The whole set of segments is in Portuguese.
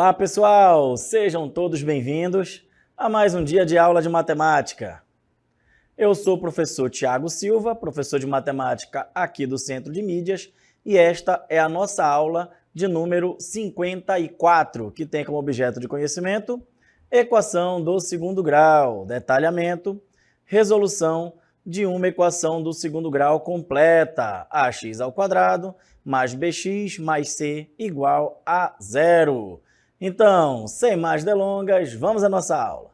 Olá, pessoal! Sejam todos bem-vindos a mais um dia de aula de matemática. Eu sou o professor Tiago Silva, professor de matemática aqui do Centro de Mídias, e esta é a nossa aula de número 54, que tem como objeto de conhecimento equação do segundo grau, detalhamento, resolução de uma equação do segundo grau completa, ax² mais bx mais c igual a zero. Então, sem mais delongas, vamos à nossa aula.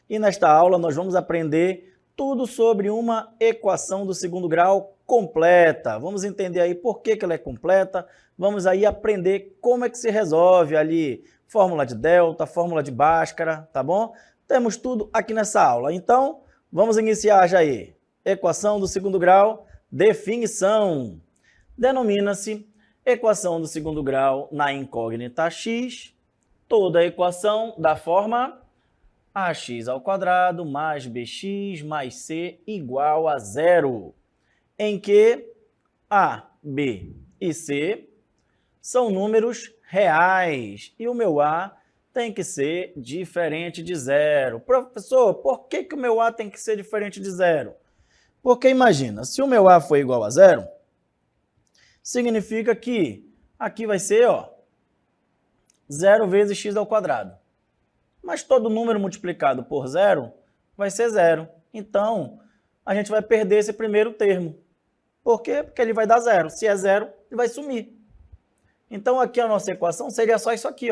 E nesta aula nós vamos aprender tudo sobre uma equação do segundo grau completa. Vamos entender aí por que ela é completa, vamos aí aprender como é que se resolve ali, fórmula de delta, fórmula de Bhaskara, tá bom? Temos tudo aqui nessa aula. Então, vamos iniciar já aí. Equação do segundo grau, definição. Denomina-se equação do segundo grau na incógnita x, toda equação da forma ax² mais bx mais c igual a zero, em que a, b e c são números reais e o meu a tem que ser diferente de zero. Professor, por que o meu a tem que ser diferente de zero? Porque imagina, se o meu a for igual a zero, significa que aqui vai ser, 0 vezes x². Mas todo número multiplicado por zero vai ser zero. Então, a gente vai perder esse primeiro termo. Por quê? Porque ele vai dar zero. Se é zero, ele vai sumir. Então, aqui a nossa equação seria só isso aqui,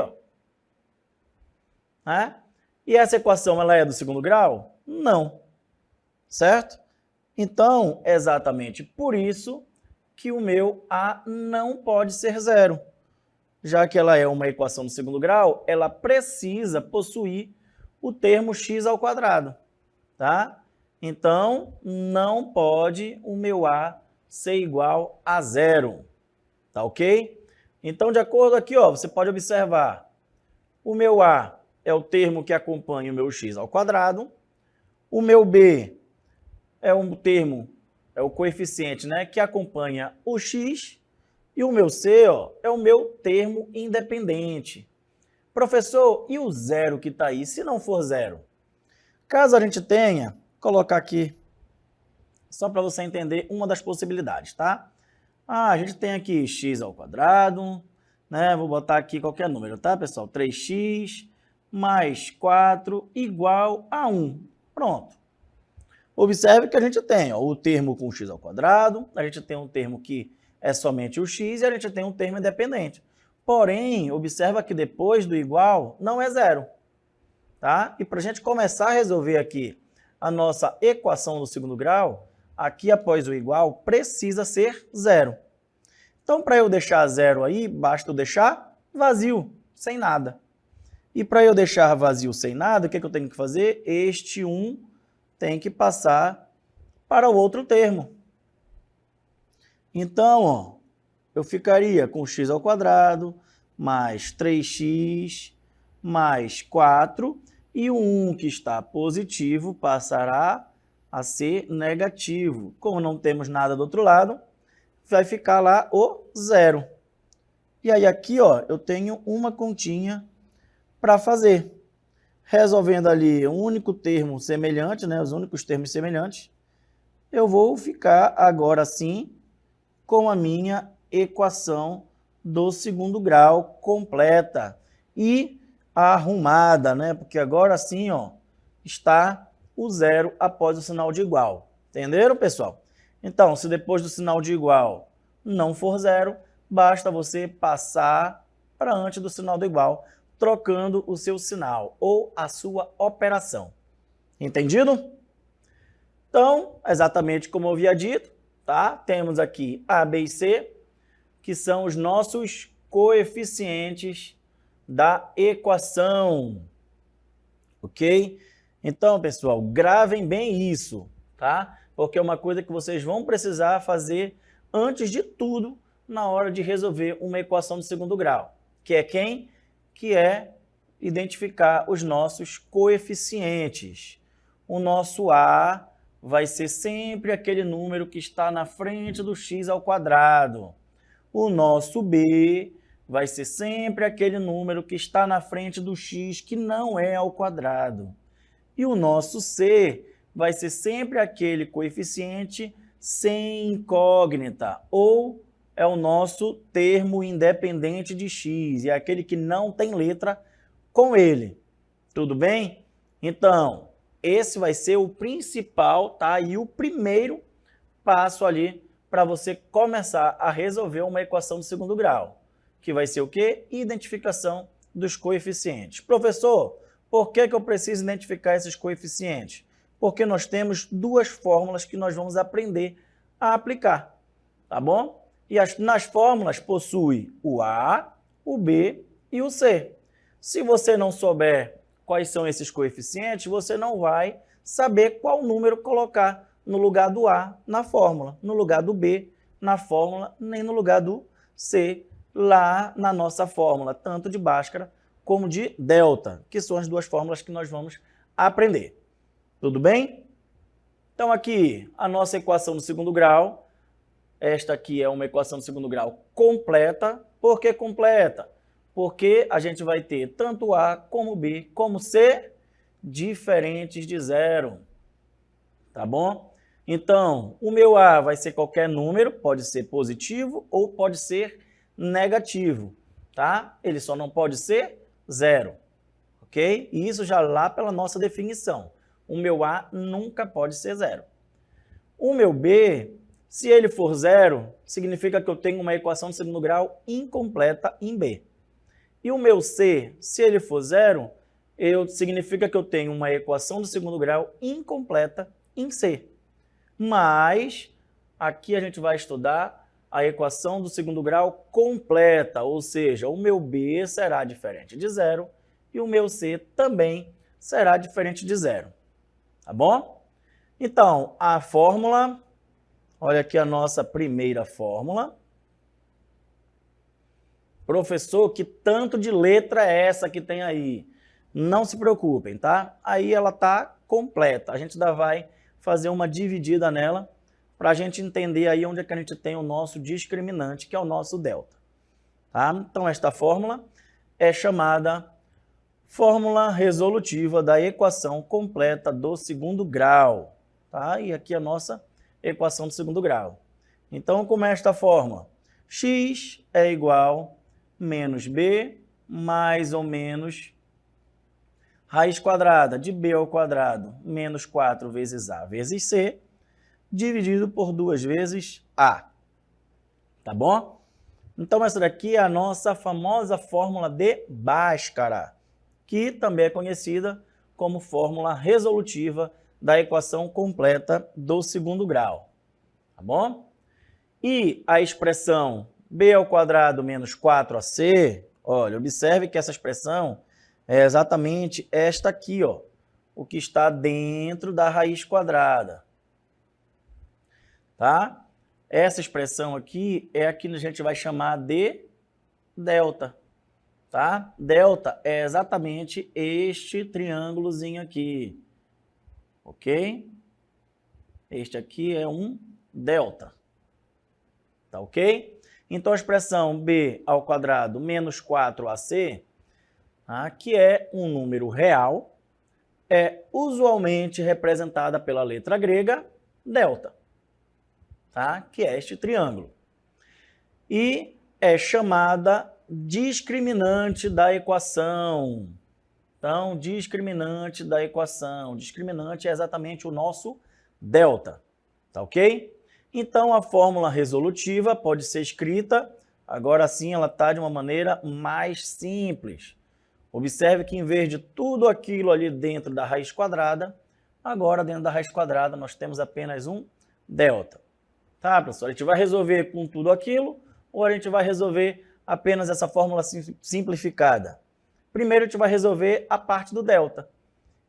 E essa equação, ela é do segundo grau? Não. Certo? Então, é exatamente por isso que o meu a não pode ser zero. Já que ela é uma equação do segundo grau, ela precisa possuir o termo x², tá? Então, não pode o meu a ser igual a zero, tá ok? Então, de acordo aqui, você pode observar, o meu a é o termo que acompanha o meu x², o meu b é um termo, é o coeficiente, que acompanha o x, e o meu c, é o meu termo independente. Professor, e o zero que está aí, se não for zero? Caso a gente tenha, vou colocar aqui, só para você entender uma das possibilidades, tá? A gente tem aqui x², vou botar aqui qualquer número, tá, pessoal? 3x mais 4 igual a 1. Pronto. Observe que a gente tem o termo com x², a gente tem um termo que é somente o x e a gente tem um termo independente. Porém, observa que depois do igual não é zero. Tá? E para a gente começar a resolver aqui a nossa equação do segundo grau, aqui após o igual precisa ser zero. Então, para eu deixar zero aí, basta eu deixar vazio, sem nada. E para eu deixar vazio sem nada, o que eu tenho que fazer? Este 1 tem que passar para o outro termo. Então, eu ficaria com x² mais 3x mais 4 e o 1 que está positivo passará a ser negativo. Como não temos nada do outro lado, vai ficar lá o zero. E aí aqui, eu tenho uma continha para fazer. Resolvendo ali um único termo semelhante, os únicos termos semelhantes, eu vou ficar agora sim com a minha equação do segundo grau completa e arrumada, Porque agora sim, está o zero após o sinal de igual. Entenderam, pessoal? Então, se depois do sinal de igual não for zero, basta você passar para antes do sinal do igual, trocando o seu sinal ou a sua operação. Entendido? Então, exatamente como eu havia dito, tá? Temos aqui A, B e C, que são os nossos coeficientes da equação. Ok? Então, pessoal, gravem bem isso, tá? Porque é uma coisa que vocês vão precisar fazer antes de tudo na hora de resolver uma equação de segundo grau, que é quem? Que é identificar os nossos coeficientes. O nosso A vai ser sempre aquele número que está na frente do x². o nosso B vai ser sempre aquele número que está na frente do x, que não é ao quadrado. E o nosso C vai ser sempre aquele coeficiente sem incógnita, ou é o nosso termo independente de x, é aquele que não tem letra com ele. Tudo bem? Então, esse vai ser o principal, tá? E o primeiro passo ali para você começar a resolver uma equação de segundo grau, que vai ser o quê? Identificação dos coeficientes. Professor, por que eu preciso identificar esses coeficientes? Porque nós temos duas fórmulas que nós vamos aprender a aplicar, tá bom? E nas fórmulas possui o A, o B e o C. Se você não souber quais são esses coeficientes, você não vai saber qual número colocar no lugar do A na fórmula, no lugar do B na fórmula, nem no lugar do C lá na nossa fórmula, tanto de Bhaskara como de delta, que são as duas fórmulas que nós vamos aprender. Tudo bem? Então aqui a nossa equação do segundo grau, esta aqui é uma equação do segundo grau completa. Por que completa? Porque a gente vai ter tanto A como B como C diferentes de zero, tá bom? Então, o meu A vai ser qualquer número, pode ser positivo ou pode ser negativo, tá? Ele só não pode ser zero, ok? E isso já lá pela nossa definição. O meu A nunca pode ser zero. O meu B, se ele for zero, significa que eu tenho uma equação de segundo grau incompleta em B. E o meu C, se ele for zero, significa que eu tenho uma equação de segundo grau incompleta em C. Mas aqui a gente vai estudar a equação do segundo grau completa, ou seja, o meu B será diferente de zero e o meu C também será diferente de zero. Tá bom? Então, a fórmula, olha aqui a nossa primeira fórmula. Professor, que tanto de letra é essa que tem aí? Não se preocupem, tá? Aí ela tá completa. A gente ainda vai fazer uma dividida nela para a gente entender aí onde é que a gente tem o nosso discriminante, que é o nosso delta. Tá? Então, esta fórmula é chamada fórmula resolutiva da equação completa do segundo grau. Tá? E aqui a nossa equação do segundo grau. Então, como é esta fórmula? X é igual a menos B mais ou menos raiz quadrada de B ao quadrado menos 4 vezes A vezes C, dividido por 2 vezes A. Tá bom? Então, essa daqui é a nossa famosa fórmula de Bhaskara, que também é conhecida como fórmula resolutiva da equação completa do segundo grau. Tá bom? E a expressão B ao quadrado menos 4AC, olha, observe que essa expressão é exatamente esta aqui, ó, o que está dentro da raiz quadrada. Tá? Essa expressão aqui é a que a gente vai chamar de delta. Tá? Delta é exatamente este triângulozinho aqui. Ok? Este aqui é um delta. Tá ok? Então, a expressão B ao quadrado menos 4AC, tá, que é um número real, é usualmente representada pela letra grega delta, tá, que é este triângulo. E é chamada discriminante da equação. Então, discriminante da equação. Discriminante é exatamente o nosso delta. Tá ok? Então, a fórmula resolutiva pode ser escrita, agora sim ela está de uma maneira mais simples. Observe que em vez de tudo aquilo ali dentro da raiz quadrada, agora dentro da raiz quadrada nós temos apenas um delta. Tá, professor? A gente vai resolver com tudo aquilo ou a gente vai resolver apenas essa fórmula simplificada? Primeiro a gente vai resolver a parte do delta.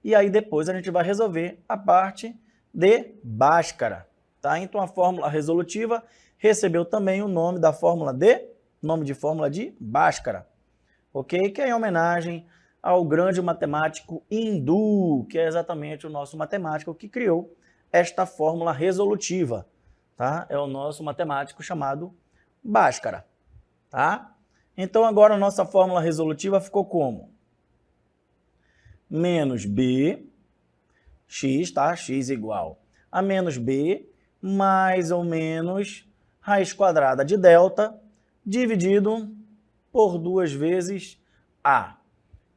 E aí depois a gente vai resolver a parte de Bhaskara. Tá? Então a fórmula resolutiva recebeu também o nome da fórmula de Bhaskara. Ok? Que é em homenagem ao grande matemático hindu, que é exatamente o nosso matemático que criou esta fórmula resolutiva. Tá? É o nosso matemático chamado Bhaskara. tá? Então, agora a nossa fórmula resolutiva ficou como? Menos b, x, tá? X igual a menos b, mais ou menos raiz quadrada de delta, dividido por 2 vezes a.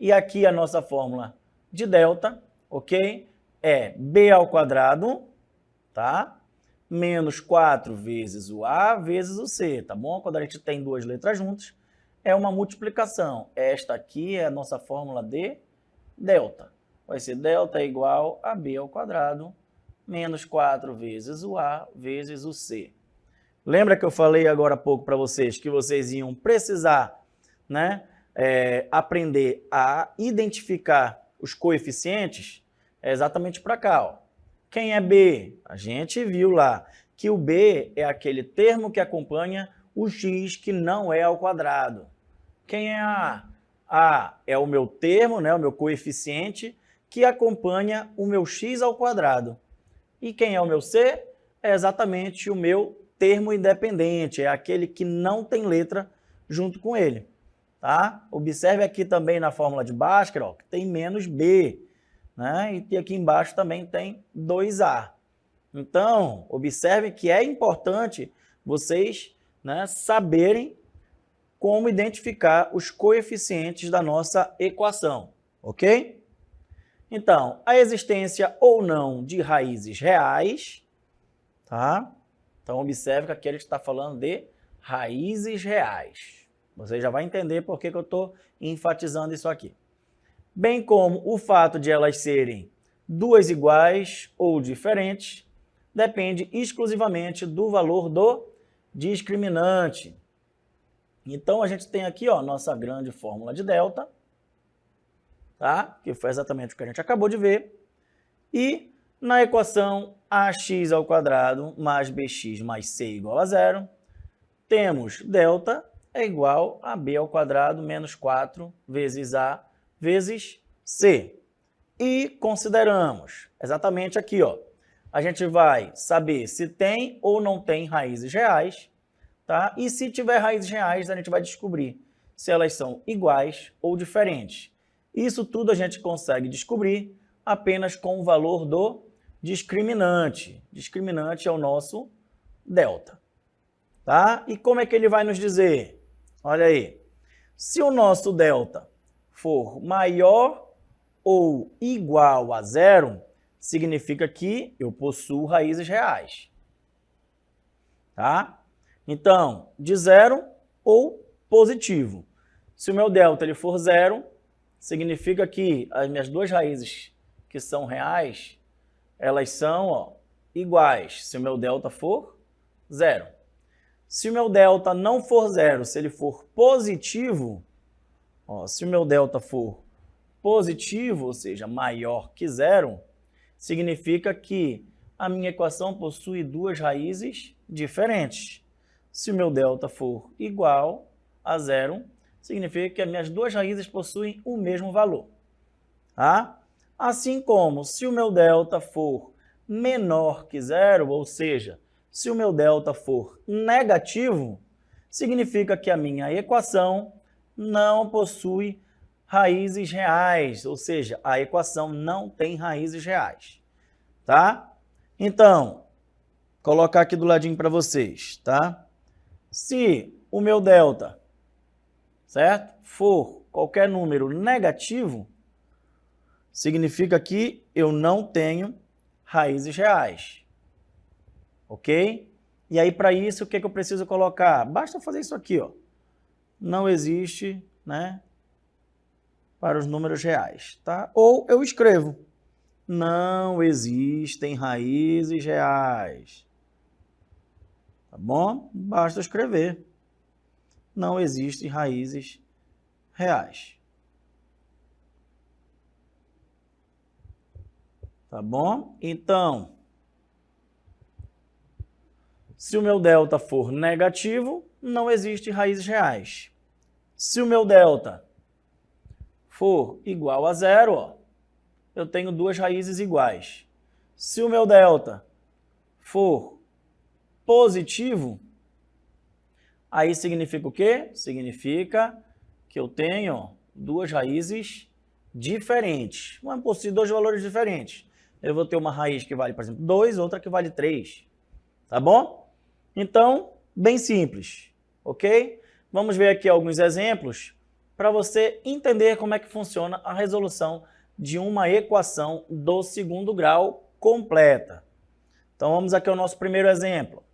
E aqui a nossa fórmula de delta, ok? É b ao quadrado, tá? Menos 4 vezes o a vezes o c, tá bom? Quando a gente tem duas letras juntas, é uma multiplicação. Esta aqui é a nossa fórmula de delta. Vai ser delta igual a b ao quadrado, menos 4 vezes o a vezes o c. Lembra que eu falei agora há pouco para vocês que vocês iam precisar, né, aprender a identificar os coeficientes? É exatamente para cá, ó. Quem é b? A gente viu lá que o b é aquele termo que acompanha o x que não é ao quadrado. Quem é a? A é o meu termo, né, o meu coeficiente, que acompanha o meu x ao quadrado. E quem é o meu c? É exatamente o meu termo independente, é aquele que não tem letra junto com ele. Tá? Observe aqui também na fórmula de Bhaskara, ó, que tem menos b, né? E aqui embaixo também tem 2a. Então, observe que é importante vocês, né, saberem como identificar os coeficientes da nossa equação, ok? Então, a existência ou não de raízes reais, tá? Então, observe que aqui a gente está falando de raízes reais. Você já vai entender por que eu estou enfatizando isso aqui. Bem como o fato de elas serem duas iguais ou diferentes, depende exclusivamente do valor do discriminante. Então, a gente tem aqui, ó, nossa grande fórmula de delta, tá? Que foi exatamente o que a gente acabou de ver. E na equação ax ao quadrado mais bx mais c igual a zero, temos delta é igual a b ao quadrado menos 4 vezes a vezes c. E consideramos exatamente aqui, ó, a gente vai saber se tem ou não tem raízes reais, tá? E se tiver raízes reais, a gente vai descobrir se elas são iguais ou diferentes. Isso tudo a gente consegue descobrir apenas com o valor do discriminante. Discriminante é o nosso delta. Tá? E como é que ele vai nos dizer? Olha aí. Se o nosso delta for maior ou igual a zero, significa que eu possuo raízes reais. Tá? Então, de zero ou positivo. Se o meu delta ele for zero, significa que as minhas duas raízes que são reais, elas são, ó, iguais se o meu delta for zero. Se o meu delta não for zero, se ele for positivo, ó, se o meu delta for positivo, ou seja, maior que zero, significa que a minha equação possui duas raízes diferentes. Se o meu delta for igual a zero, significa que as minhas duas raízes possuem o mesmo valor. Tá? Assim como se o meu delta for menor que zero, ou seja, se o meu delta for negativo, significa que a minha equação não possui raízes reais, ou seja, a equação não tem raízes reais. Tá? Então, colocar aqui do ladinho para vocês, tá? Se o meu delta, certo, for qualquer número negativo, significa que eu não tenho raízes reais. Ok? E aí, para isso, o que eu preciso colocar? Basta fazer isso aqui, ó. Não existe, né, para os números reais, tá? Ou eu escrevo, não existem raízes reais. Tá bom? Basta escrever, não existem raízes reais. Tá bom? Então, se o meu delta for negativo, não existe raízes reais. Se o meu delta for igual a zero, ó, eu tenho duas raízes iguais. Se o meu delta for positivo, Aí significa o quê? Significa que eu tenho duas raízes diferentes. Não é possível dois valores diferentes. Eu vou ter uma raiz que vale, por exemplo, 2, outra que vale 3. Tá bom? Então, bem simples, ok? Vamos ver aqui alguns exemplos para você entender como é que funciona a resolução de uma equação do segundo grau completa. Então, vamos aqui ao nosso primeiro exemplo.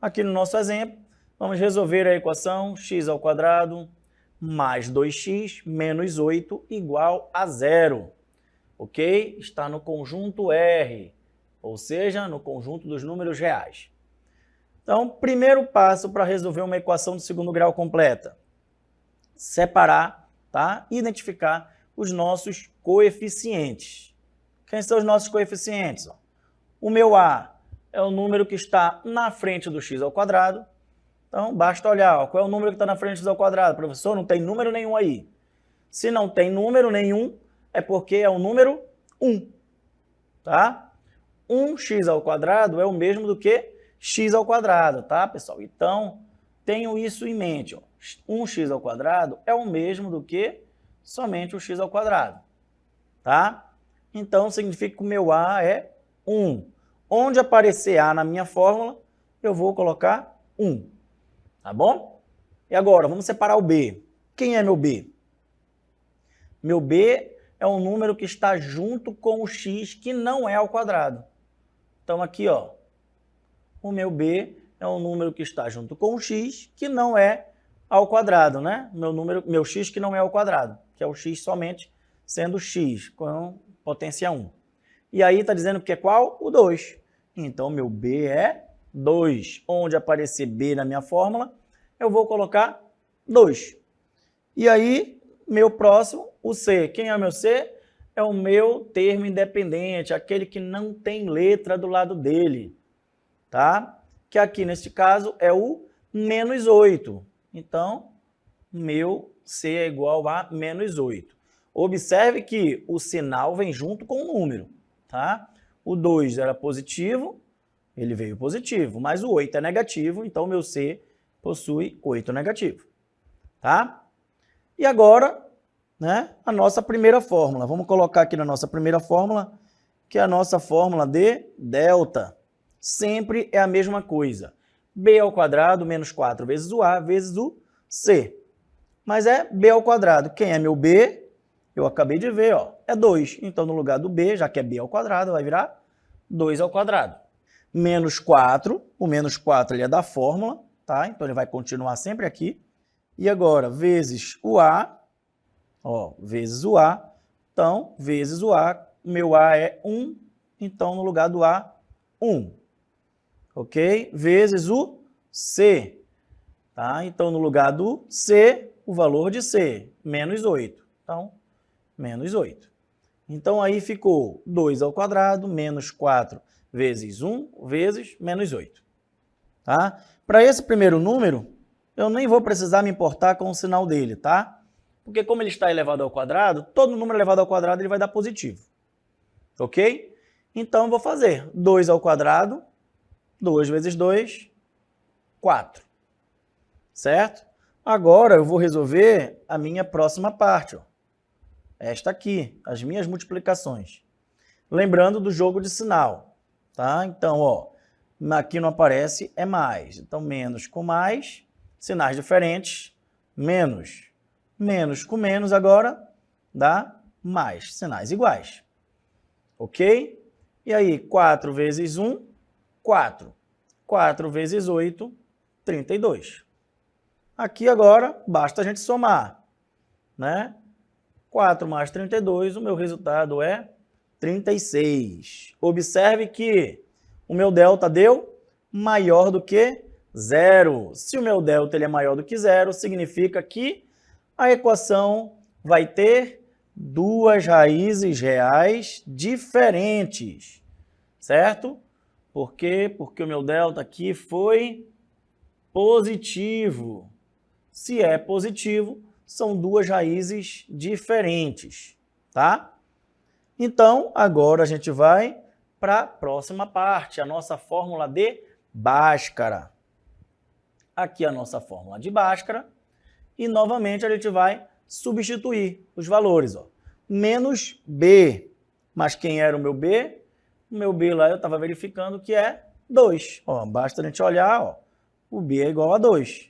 Aqui no nosso exemplo, vamos resolver a equação x² mais 2x menos 8 igual a 0. Ok? Está no conjunto R, ou seja, no conjunto dos números reais. Então, primeiro passo para resolver uma equação do segundo grau completa. Separar, tá? Identificar os nossos coeficientes. Quem são os nossos coeficientes? O meu A é o número que está na frente do x². Então, basta olhar, qual é o número que está na frente do x². Professor, não tem número nenhum aí. Se não tem número nenhum, é porque é o número 1. Tá? 1x² é o mesmo do que x², tá, pessoal? Então, tenham isso em mente. 1x² é o mesmo do que somente o x². Tá? Então, significa que o meu A é 1. Onde aparecer A na minha fórmula, eu vou colocar 1. Tá bom? E agora, vamos separar o B. Quem é meu B? Meu B é um número que está junto com o x que não é ao quadrado. Então, aqui, ó, o meu B é um número que está junto com o x que não é ao quadrado, né? Meu x que não é ao quadrado, que é o x somente sendo x, com potência 1. E aí está dizendo que é qual? O 2. Então, meu B é 2. Onde aparecer B na minha fórmula, eu vou colocar 2. E aí, meu próximo, o C. Quem é o meu C? É o meu termo independente, aquele que não tem letra do lado dele, tá? Que aqui, neste caso, é o menos 8. Então, meu C é igual a menos 8. Observe que o sinal vem junto com o número, tá? O 2 era positivo, ele veio positivo, mas o 8 é negativo, então o meu C possui 8 negativo, tá? E agora, né, a nossa primeira fórmula. Vamos colocar aqui na nossa primeira fórmula, que é a nossa fórmula de delta. Sempre é a mesma coisa. B² menos 4 vezes o A vezes o C. Mas é B². Quem é meu B? Eu acabei de ver, ó, é 2. Então, no lugar do B, já que é B², vai virar 2². Menos 4, o menos 4 ele é da fórmula, tá? Então, ele vai continuar sempre aqui. E agora, vezes o A, ó, vezes o A. Então, vezes o A, meu A é 1, então, no lugar do A, 1. Ok? Vezes o C, tá? Então, no lugar do C, o valor de C, menos 8. Então, menos 8. Então, aí ficou 2² menos 4 vezes 1 vezes menos 8. Tá? Para esse primeiro número, eu nem vou precisar me importar com o sinal dele, tá? Porque como ele está elevado ao quadrado, todo número elevado ao quadrado ele vai dar positivo. Ok? Então, eu vou fazer 2², 2 vezes 2, 4. Certo? Agora, eu vou resolver a minha próxima parte, ó. Esta aqui, as minhas multiplicações. Lembrando do jogo de sinal, tá? Então, ó, aqui não aparece, é mais. Então, menos com mais, sinais diferentes, menos. Menos com menos agora dá mais, sinais iguais. Ok? E aí, 4 vezes 1, 4. 4 vezes 8, 32. Aqui agora, basta a gente somar, né? 4 mais 32, o meu resultado é 36. Observe que o meu delta deu maior do que 0. Se o meu delta ele é maior do que 0, significa que a equação vai ter duas raízes reais diferentes, certo? Por quê? Porque o meu delta aqui foi positivo. Se é positivo, são duas raízes diferentes, tá? Então, agora a gente vai para a próxima parte, a nossa fórmula de Bhaskara. aqui a nossa fórmula de Bhaskara, e novamente a gente vai substituir os valores. Ó. Menos B, mas quem era o meu B? O meu B lá eu estava verificando que é 2. Ó, basta a gente olhar, ó, o B é igual a 2.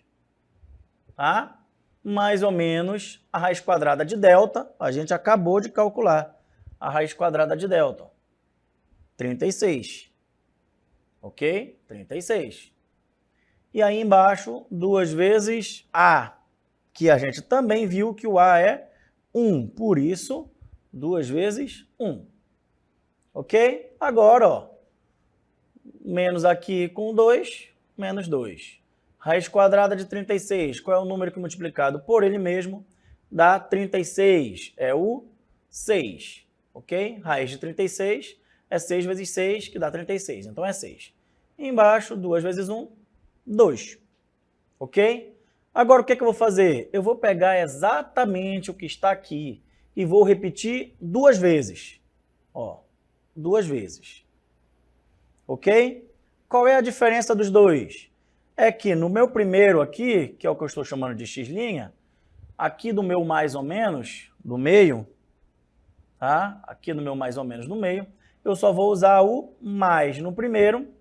Tá? Mais ou menos a raiz quadrada de delta, a gente acabou de calcular a raiz quadrada de delta. 36. Ok? 36. E aí embaixo, 2 vezes A, que a gente também viu que o A é 1. Por isso, 2 vezes 1. Ok? Agora, ó, menos aqui com 2, menos 2. Raiz quadrada de 36, qual é o número que multiplicado por ele mesmo dá 36? É o 6. Ok? Raiz de 36 é 6 vezes 6, que dá 36. Então é 6. E embaixo, 2 vezes 1, 2. Ok? Agora, o que é que eu vou fazer? Eu vou pegar exatamente o que está aqui e vou repetir 2 vezes. Ó, 2 vezes. Ok? Qual é a diferença dos dois? É que no meu primeiro aqui, que é o que eu estou chamando de x', aqui do meu mais ou menos, do meio, tá? Aqui no meu mais ou menos no meio, eu só vou usar o mais no primeiro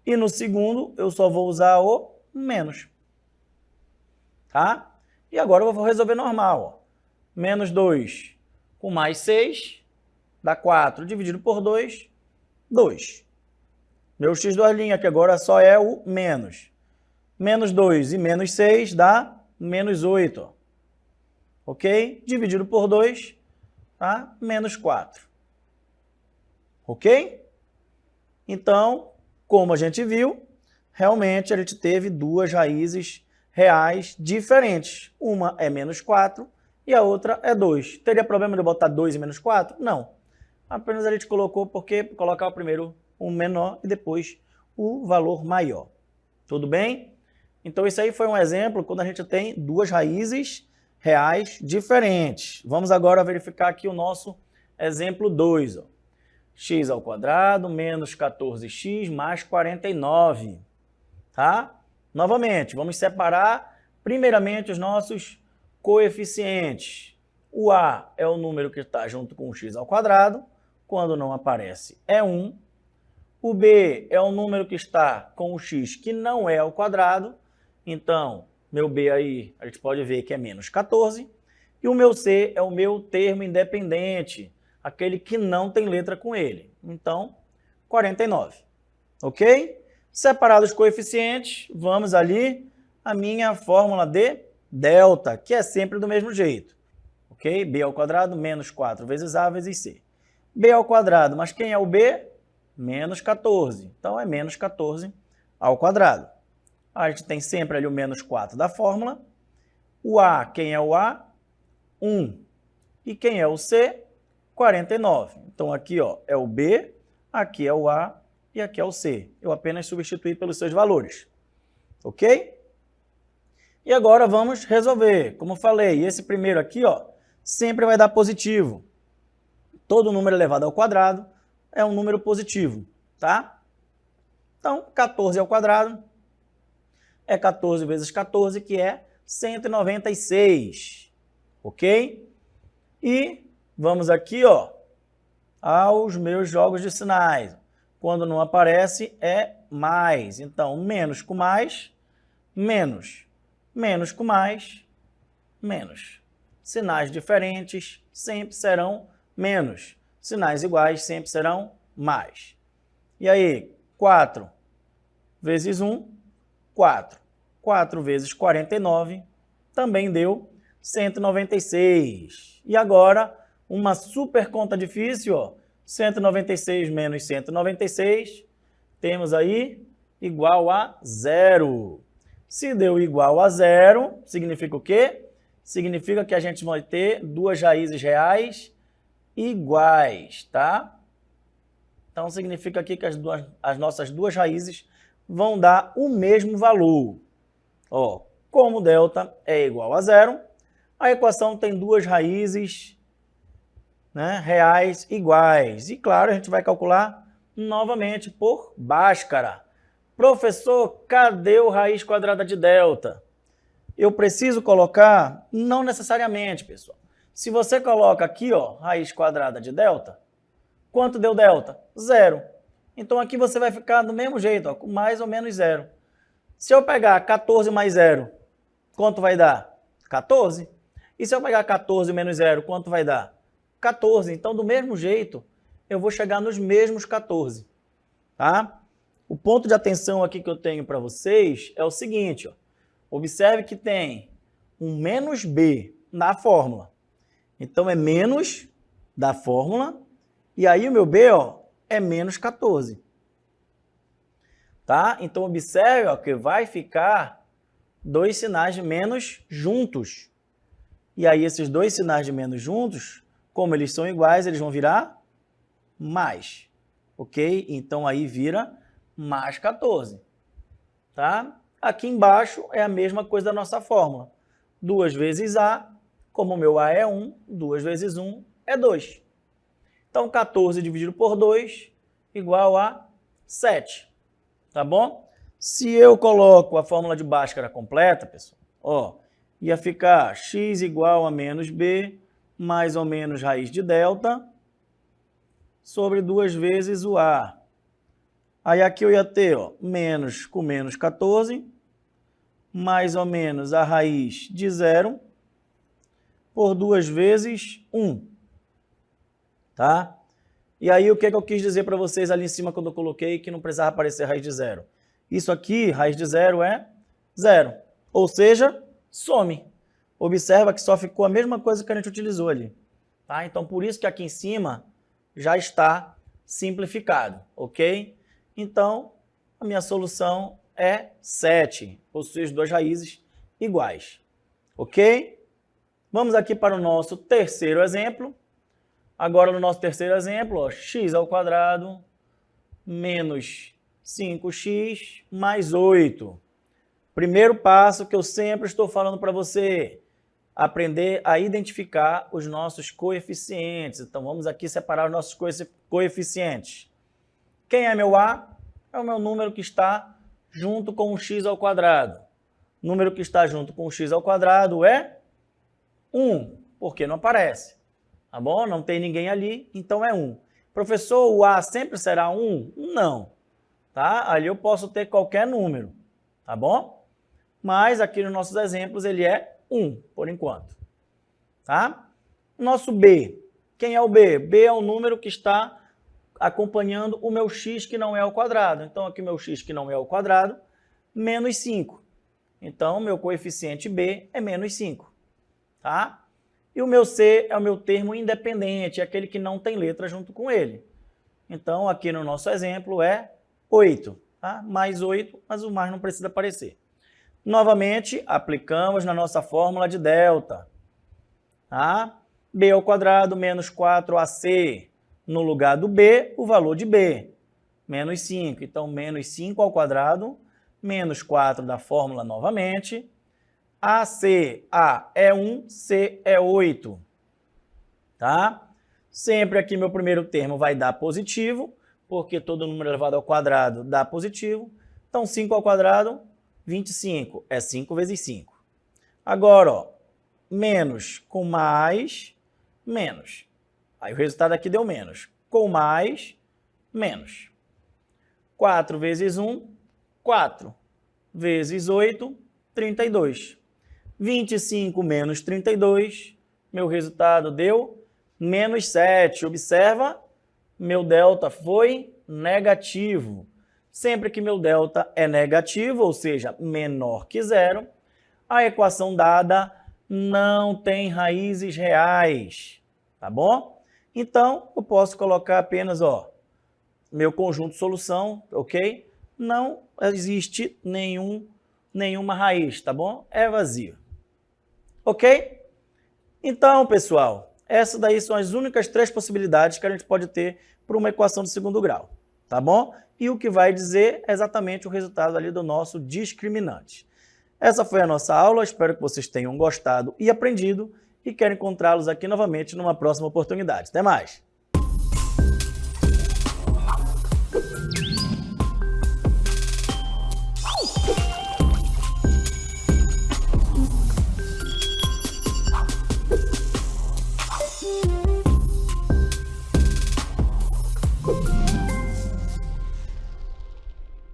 e no segundo eu só vou usar o menos. Tá? E agora eu vou resolver normal. Ó. Menos 2 com mais 6 dá 4 dividido por 2, 2. Meu x', que agora só é o menos. Menos 2 e menos 6 dá menos 8. Ó. Ok? Dividido por 2, tá? Menos 4. Ok? Então, como a gente viu, realmente a gente teve duas raízes reais diferentes. Uma é menos 4 e a outra é 2. Teria problema de botar 2 e menos 4? Não. Apenas a gente colocou porque colocar primeiro o menor e depois o valor maior. Tudo bem? Então, isso aí foi um exemplo quando a gente tem duas raízes reais diferentes. Vamos agora verificar aqui o nosso exemplo 2. Ó. X ao quadrado menos 14x mais 49. Tá? Novamente, vamos separar primeiramente os nossos coeficientes. O A é o número que está junto com o x ao quadrado. Quando não aparece, é 1. O B é o número que está com o x que não é ao quadrado. Então, meu B aí, a gente pode ver que é menos 14. E o meu C é o meu termo independente, aquele que não tem letra com ele. Então, 49. Ok? Separados os coeficientes, vamos ali a minha fórmula de delta, que é sempre do mesmo jeito. Ok? B ao quadrado menos 4 vezes A vezes C. B ao quadrado, mas quem é o B? Menos 14. Então, é menos 14 ao quadrado. A gente tem sempre ali o menos 4 da fórmula. O A, quem é o A? 1. E quem é o C? 49. Então, aqui ó, é o B, aqui é o A e aqui é o C. Eu apenas substituí pelos seus valores. Ok? E agora vamos resolver. Como eu falei, esse primeiro aqui ó, sempre vai dar positivo. Todo número elevado ao quadrado é um número positivo, tá? Então, 14 ao quadrado é 14 vezes 14, que é 196, ok? E vamos aqui, ó, aos meus jogos de sinais. Quando não aparece, é mais. Então, menos com mais, menos. Menos com mais, menos. Sinais diferentes sempre serão menos. Sinais iguais sempre serão mais. E aí, 4 vezes 1, 4. 4 vezes 49 também deu 196. E agora, uma super conta difícil, ó. 196 menos 196, temos aí igual a 0. Se deu igual a 0, significa o quê? Significa que a gente vai ter duas raízes reais iguais, tá? Então, significa aqui que as nossas duas raízes vão dar o mesmo valor. Ó, como delta é igual a 0, a equação tem duas raízes, né, reais iguais. E, claro, a gente vai calcular novamente por Bhaskara. Professor, cadê o raiz quadrada de delta? Eu preciso colocar? Não necessariamente, pessoal. Se você coloca aqui, ó, raiz quadrada de delta, quanto deu delta? 0. Então aqui você vai ficar do mesmo jeito, ó, com mais ou menos 0. Se eu pegar 14 mais 0, quanto vai dar? 14. E se eu pegar 14 menos 0, quanto vai dar? 14. Então, do mesmo jeito, eu vou chegar nos mesmos 14. Tá? O ponto de atenção aqui que eu tenho para vocês é o seguinte, ó. Observe que tem um menos b na fórmula. Então, é menos da fórmula, e aí o meu b, ó, é menos 14. Tá? Então, observe, ó, que vai ficar dois sinais de menos juntos. E aí, esses dois sinais de menos juntos, como eles são iguais, eles vão virar mais. Ok? Então, aí vira mais 14. Tá? Aqui embaixo é a mesma coisa da nossa fórmula. 2 vezes A, como o meu A é 1, 2 vezes 1 é 2. Então, 14 dividido por 2 igual a 7. Tá bom? Se eu coloco a fórmula de Bhaskara completa, pessoal, ó, ia ficar x igual a menos b mais ou menos raiz de delta sobre 2 vezes o A. Aí aqui eu ia ter, ó, menos com menos 14, mais ou menos a raiz de 0 por 2 vezes 1. Tá? E aí o que eu quis dizer para vocês ali em cima quando eu coloquei que não precisava aparecer raiz de 0? Isso aqui, raiz de 0 é 0. Ou seja, some. Observa que só ficou a mesma coisa que a gente utilizou ali. Tá? Então, por isso que aqui em cima já está simplificado, ok? Então, a minha solução é 7. Possui as duas raízes iguais, ok? Vamos aqui para o nosso terceiro exemplo. Agora, no nosso terceiro exemplo, ó, x ao quadrado menos 5x mais 8. Primeiro passo que eu sempre estou falando para você, aprender a identificar os nossos coeficientes. Então, vamos aqui separar os nossos coeficientes. Quem é meu A? É o meu número que está junto com o x ao quadrado. O número que está junto com o x ao quadrado é 1, porque não aparece. Tá bom? Não tem ninguém ali, então é 1. Professor, o A sempre será 1? Não. Tá? Ali eu posso ter qualquer número. Tá bom? Mas aqui nos nossos exemplos ele é 1, por enquanto. Tá? Nosso B. Quem é o B? B é o número que está acompanhando o meu x que não é ao quadrado. Então, aqui meu x que não é ao quadrado, menos 5. Então, meu coeficiente B é menos 5. Tá? E o meu C é o meu termo independente, é aquele que não tem letra junto com ele. Então, aqui no nosso exemplo é 8. Tá? Mais 8, mas o mais não precisa aparecer. Novamente, aplicamos na nossa fórmula de delta. Tá? B ao quadrado menos 4AC. No lugar do B, o valor de B. Menos 5. Então, menos 5 ao quadrado, menos 4 da fórmula novamente. AC, A é 1, C é 8. Tá? Sempre aqui meu primeiro termo vai dar positivo, porque todo número elevado ao quadrado dá positivo. Então, 5 ao quadrado, 25. É 5 vezes 5. Agora, ó, menos com mais, menos. Aí o resultado aqui deu menos. Com mais, menos. 4 vezes 1, 4. Vezes 8, 32. 25 menos 32, meu resultado deu menos 7. Observa, meu delta foi negativo. Sempre que meu delta é negativo, ou seja, menor que 0, a equação dada não tem raízes reais. Tá bom? Então, eu posso colocar apenas, ó, meu conjunto de solução, ok? Não existe nenhuma raiz, tá bom? É vazio. Ok? Então, pessoal, essas daí são as únicas 3 possibilidades que a gente pode ter para uma equação de segundo grau, tá bom? E o que vai dizer é exatamente o resultado ali do nosso discriminante. Essa foi a nossa aula, espero que vocês tenham gostado e aprendido e quero encontrá-los aqui novamente numa próxima oportunidade. Até mais!